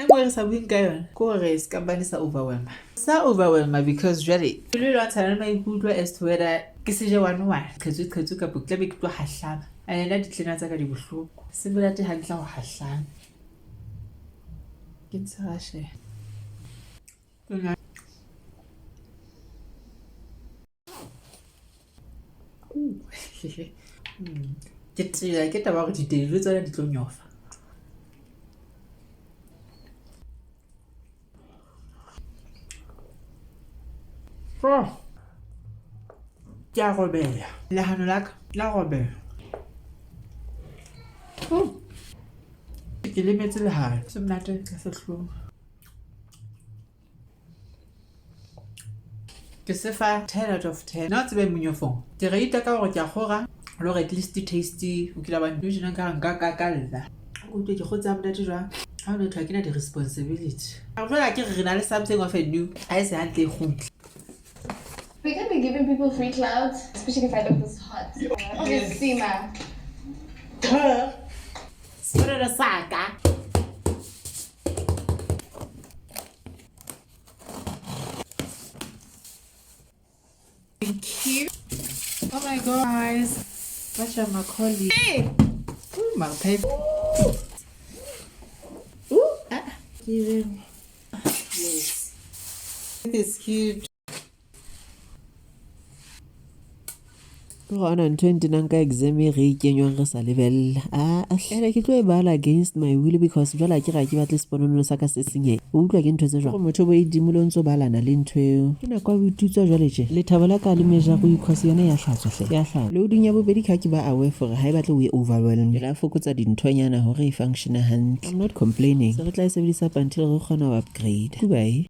Engwe re sa buing ka yona ko re Skhambane sa overwhelm because really le lwantshana le maikutlo as to whether ke se je one kgetsu ka putla be ke tlo hahlana and nna ditlena tsa ka di bohloko se bolate hantle go hahlana ke ntsashe ke tira ke taba gore ditelo tsona di tlo nyofa ke a robela lehano la ka la robela ke lemetse lehano se monate ka sehlong ke se fa 10 out of 10 na tsebe monyofong ke re ita ka gore ke a gora lo at least tasty o kila ba ntjena ka nka kakalla o tlo ke gotsa monate jwa ha o no tla ke na di responsibility a vela ke re na le something of a new I say hantle khutla. We can be giving people free clouds, especially if I look this hot. Obviously, ma. Spera saca. Thank you. Oh my god, guys. Watch out, my colleague. Hey! Ooh, my paper. Ooh! Yes. It is cute. Gona ntho e ntenang ka exam e re ikenywa re sa level hle ke tlo e bala against my will because jwale ke ra ke batle sponono sa ka se senye o utlwa ke ntho tse jwa go motho bo idimo lo ntso balana le ntho eo ke na kwa botutswa jwale tje le thabo la ka le meja go because yona ya hlatswa hle ya hlatswa loading ya bobedi ka ke ba aware for ha e batle we overwhelm la fokotsa dinthonyana hore e function hantle. I'm not complaining se re tla e sebedisa until re kgona ho upgrade. Goodbye.